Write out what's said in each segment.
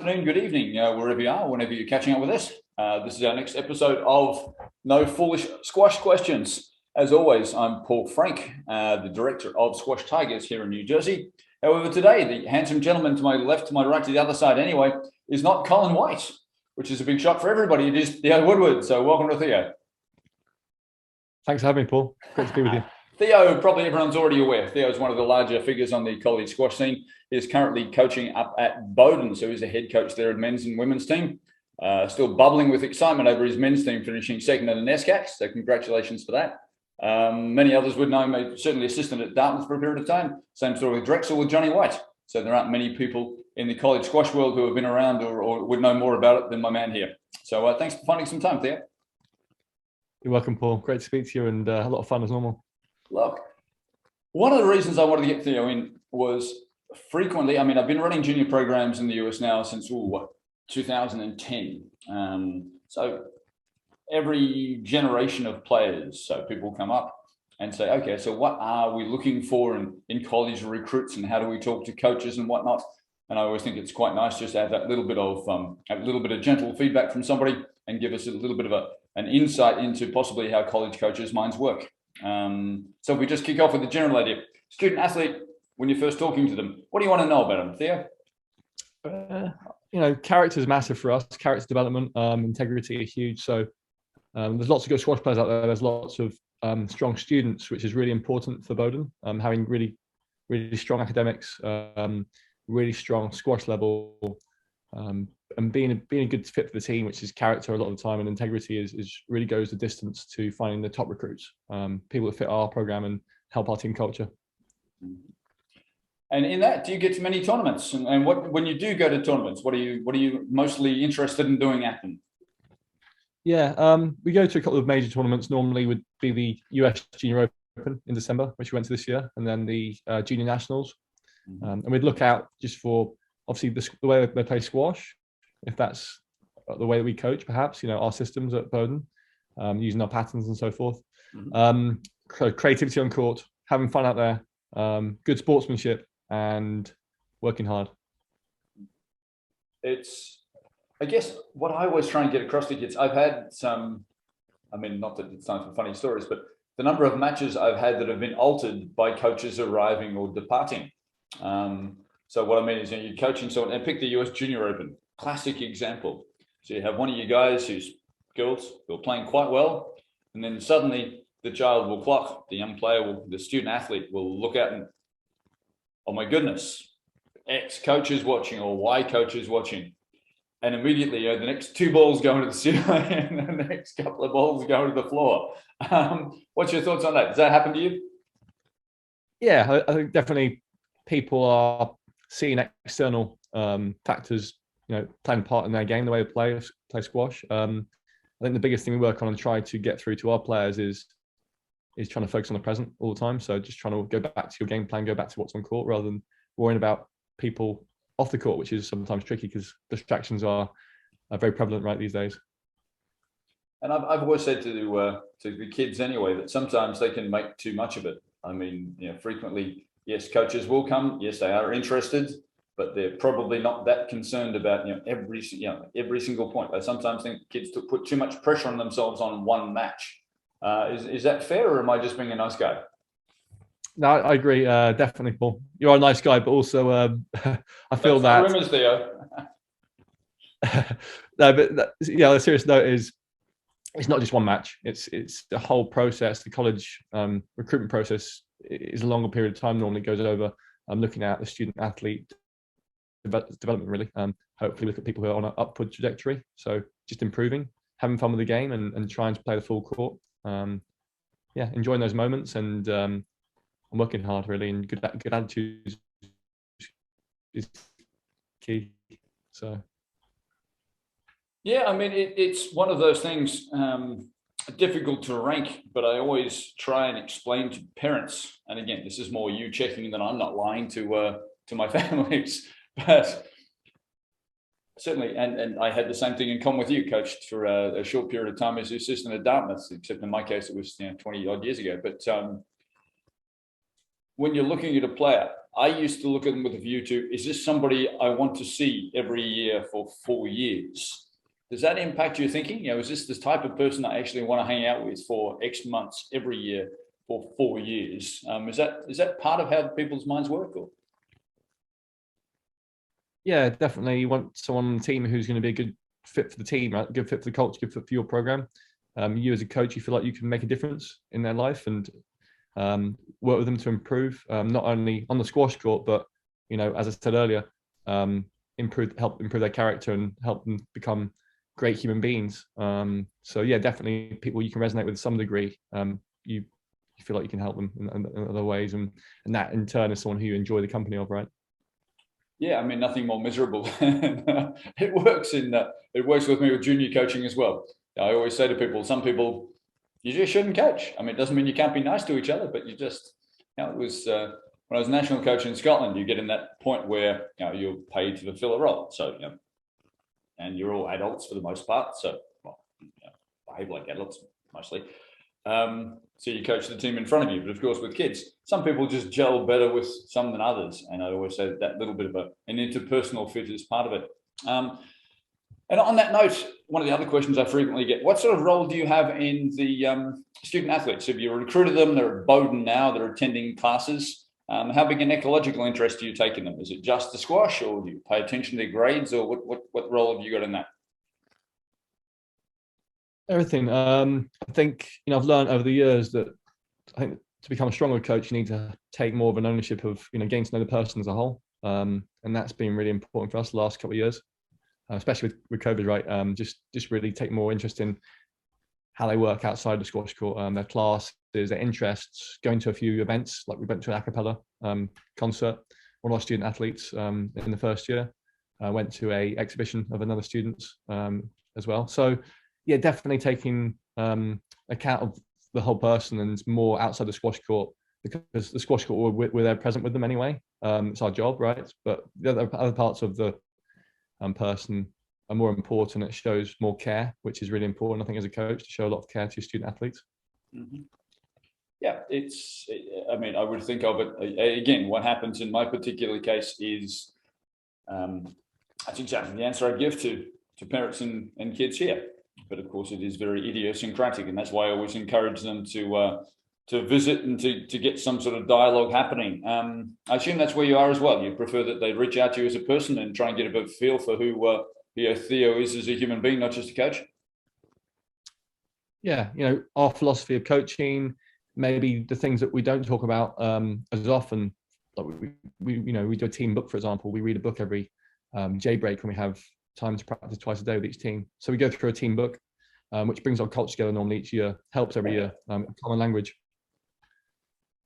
Afternoon, good evening, wherever you are, whenever you're catching up with us. This is our next episode of No Foolish Squash Questions. As always, I'm Paul Frank, the director of Squash Tigers here in New Jersey. However, today, the handsome gentleman to my left, to my right, to the other side anyway, is not Colin White, which is a big shock for everybody. It is Theo Woodward. So welcome to Theo. Thanks for having me, Paul. Great to be with you. Theo, probably everyone's already aware. Theo is one of the larger figures on the college squash scene. He is currently coaching up at Bowdoin, so he's the head coach there at men's and women's team. Still bubbling with excitement over his men's team finishing second in the NESCAC, so congratulations for that. Many others would know him, certainly assistant at Dartmouth for a period of time. Same story with Drexel with Johnny White. So there aren't many people in the college squash world who have been around or would know more about it than my man here. So thanks for finding some time, Theo. You're welcome, Paul. Great to speak to you and a lot of fun as normal. Look, one of the reasons I wanted to get Theo in was frequently, I've been running junior programs in the US now since 2010. So every generation of players, so people come up and say, okay, so what are we looking for in college recruits and how do we talk to coaches and whatnot? And I always think it's quite nice just to have that little bit of gentle feedback from somebody and give us a little bit of an insight into possibly how college coaches' minds work. So if we just kick off with the general idea, student athlete, when you're first talking to them, what do you want to know about them, Theo? Character is massive for us. Character development, integrity is huge. So there's lots of good squash players out there. There's lots of strong students, which is really important for Bowdoin. Having really, really strong academics, really strong squash level, and being a good fit for the team, which is character a lot of the time, and integrity is really goes the distance to finding the top recruits, people that fit our program and help our team culture. And in that, do you get to many tournaments? And when you do go to tournaments, what are you mostly interested in doing at them? Yeah, we go to a couple of major tournaments. Normally would be the US Junior Open in December, which we went to this year, and then the Junior Nationals. And we'd look out just for obviously the way they play squash, if that's the way that we coach, perhaps, our systems at Bowdoin, using our patterns and so forth. So creativity on court, having fun out there, good sportsmanship, and working hard. It's, I guess, what I always try and get across to kids. I've had some, not that it's time for funny stories, but the number of matches I've had that have been altered by coaches arriving or departing. So what I mean is, you're coaching someone, and pick the US Junior Open, classic example. So you have one of your guys girls who are playing quite well, and then suddenly the child will clock, the young player the student athlete will look out and, oh my goodness, X coach is watching or Y coach is watching. And immediately, the next two balls go into the ceiling and the next couple of balls go into the floor. What's your thoughts on that? Does that happen to you? Yeah, I think definitely people are seeing external factors, playing a part in their game, the way they play squash. I think the biggest thing we work on and try to get through to our players is trying to focus on the present all the time. So just trying to go back to your game plan, go back to what's on court, rather than worrying about people off the court, which is sometimes tricky because distractions are very prevalent right these days. And I've always said to the kids anyway that sometimes they can make too much of it. Frequently, yes, coaches will come. Yes, they are interested, but they're probably not that concerned about every single point. I sometimes think kids put too much pressure on themselves on one match. Is that fair, or am I just being a nice guy? No, I agree. Definitely, Paul. You're a nice guy, but also I feel that. Rumors, Theo. No, but the serious note is, it's not just one match. It's the whole process. The college recruitment process is a longer period of time. Normally goes over looking at the student athlete development, really. Hopefully look at people who are on an upward trajectory. So just improving, having fun with the game, and trying to play the full court. Enjoying those moments and working hard, really, and good attitude is key. So. Yeah, it's one of those things difficult to rank, but I always try and explain to parents. And again, this is more you checking that I'm not lying to my families, but certainly, and I had the same thing in common with you. Coached for a short period of time as assistant at Dartmouth, except in my case it was 20 odd years ago. But when you're looking at a player, I used to look at them with a view to, is this somebody I want to see every year for 4 years? Does that impact your thinking? Is this type of person I actually want to hang out with for X months every year for 4 years? Is that part of how people's minds work? Or? Yeah, definitely. You want someone on the team who's going to be a good fit for the team, right? Good fit for the culture, good fit for your program. You as a coach, you feel like you can make a difference in their life and work with them to improve, not only on the squash court, but as I said earlier, help improve their character and help them become great human beings. So yeah, definitely people you can resonate with to some degree. You feel like you can help them in other ways, and that in turn is someone who you enjoy the company of, right? Yeah, I mean, nothing more miserable. It works it works with me with junior coaching as well. I always say to people, some people, you just shouldn't coach. I mean, it doesn't mean you can't be nice to each other, but you just, it was when I was national coach in Scotland, you get in that point where you're paid to fulfill a role. So, and you're all adults for the most part. So, behave like adults mostly. So you coach the team in front of you, but of course with kids, some people just gel better with some than others. And I always say that little bit of an interpersonal fit is part of it. And on that note, one of the other questions I frequently get, what sort of role do you have in the student athletes? Have you recruited them? They're at Bowden now, they're attending classes. How big an ecological interest do you take in them? Is it just the squash, or do you pay attention to their grades, or what role have you got in that? Everything. I think I've learned over the years that I think to become a stronger coach, you need to take more of an ownership of getting to know the person as a whole, and that's been really important for us the last couple of years, especially with COVID, right? Just really take more interest in how they work outside the squash court, their classes, their interests, going to a few events. Like we went to an a cappella concert. One of our student athletes in the first year went to a exhibition of another student as well. So yeah, definitely taking account of the whole person and more outside the squash court, because the squash court we're there present with them anyway. It's our job, right? But the other parts of the person are more important. It shows more care, which is really important, I think, as a coach, to show a lot of care to your student athletes. Mm-hmm. Yeah, I mean, I would think of it again. What happens in my particular case is that's exactly the answer I give to parents and kids here. But of course, it is very idiosyncratic, and that's why I always encourage them to visit and to get some sort of dialogue happening. I assume that's where you are as well. You prefer that they reach out to you as a person and try and get a bit of feel for who Theo is as a human being, not just a coach. Yeah, our philosophy of coaching, maybe the things that we don't talk about as often. Like we do a team book, for example. We read a book every J break when we have time to practice twice a day with each team. So we go through a team book, which brings our culture together normally each year, helps every year, common language.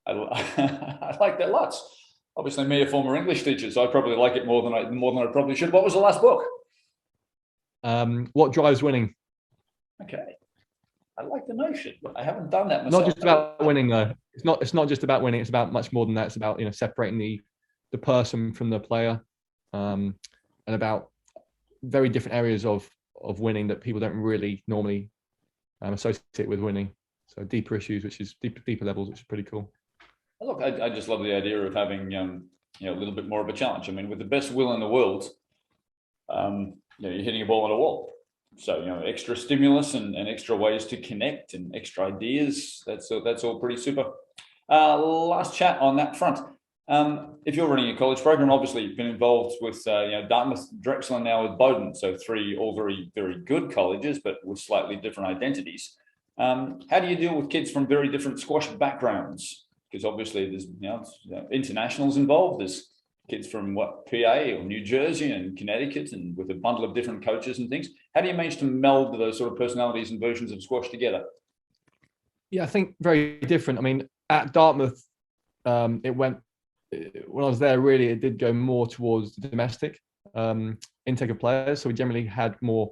I like that lots. Obviously, me, a former English teacher, so I probably like it more than I probably should. What was the last book? What Drives Winning. Okay, I like the notion, but I haven't done that myself. Not just about winning though. It's not just about winning. It's about much more than that. It's about separating the person from the player, and about very different areas of winning that people don't really normally associate with winning. So deeper issues, which is deeper levels, which is pretty cool. Look, I just love the idea of having a little bit more of a challenge. I mean, with the best will in the world, you're hitting a ball on a wall. So extra stimulus and extra ways to connect and extra ideas. That's all pretty super. Last chat on that front. If you're running a college program, obviously you've been involved with Dartmouth, Drexel, and now with Bowden. So 3 all very, very good colleges, but with slightly different identities. How do you deal with kids from very different squash backgrounds? Because obviously there's internationals involved. There's kids from PA or New Jersey and Connecticut, and with a bundle of different coaches and things. How do you manage to meld those sort of personalities and versions of squash together? Yeah, I think very different. I mean, at Dartmouth, it went. When I was there, really, it did go more towards the domestic intake of players. So we generally had more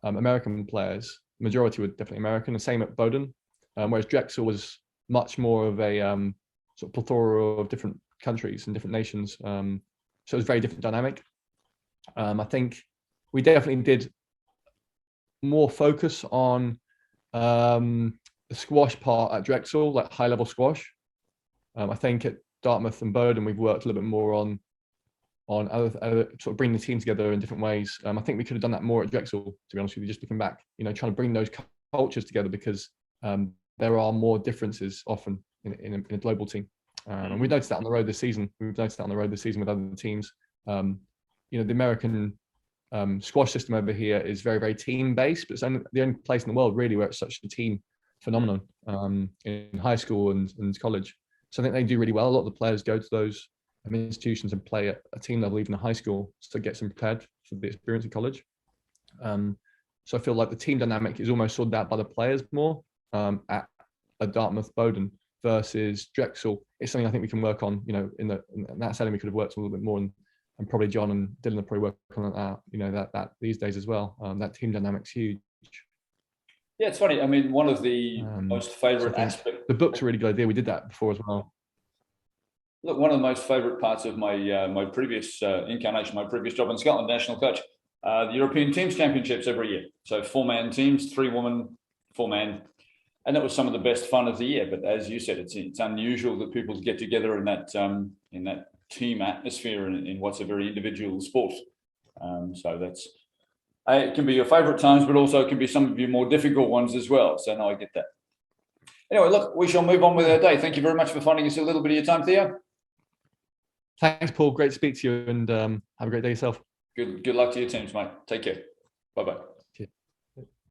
American players. Majority were definitely American. The same at Bowden, whereas Drexel was much more of a sort of plethora of different countries and different nations. So it was a very different dynamic. I think we definitely did more focus on the squash part at Drexel, like high level squash. I think at Dartmouth and Bowden, we've worked a little bit more on other sort of bringing the team together in different ways. I think we could have done that more at Drexel, to be honest with you, just looking back, trying to bring those cultures together, because there are more differences often in a global team. And we've noticed that on the road this season. We've noticed that on the road this season with other teams. The American squash system over here is very, very team-based, but it's the only place in the world really where it's such a team phenomenon in high school and college. So I think they do really well. A lot of the players go to those institutions and play at a team level, even in high school, so it gets them prepared for the experience of college. So I feel like the team dynamic is almost sorted out by the players more at Dartmouth, Bowden versus Drexel. It's something I think we can work on. In that setting, we could have worked a little bit more, and probably John and Dylan are probably working on that. That these days as well. That team dynamic's huge. Yeah, it's funny. I mean, one of the most favourite aspects. The book's a really good idea. We did that before as well. Look, one of the most favourite parts of my my previous incarnation, my previous job in Scotland, national coach, the European Teams Championships every year. So 4-man teams, 3-woman, 4-man, and that was some of the best fun of the year. But as you said, it's unusual that people get together in that team atmosphere in what's a very individual sport. So that's. It can be your favourite times, but also it can be some of your more difficult ones as well. So no, I get that. Anyway, look, we shall move on with our day. Thank you very much for finding us a little bit of your time, Theo. Thanks, Paul. Great to speak to you, and have a great day yourself. Good luck to your teams, mate. Take care. Bye-bye.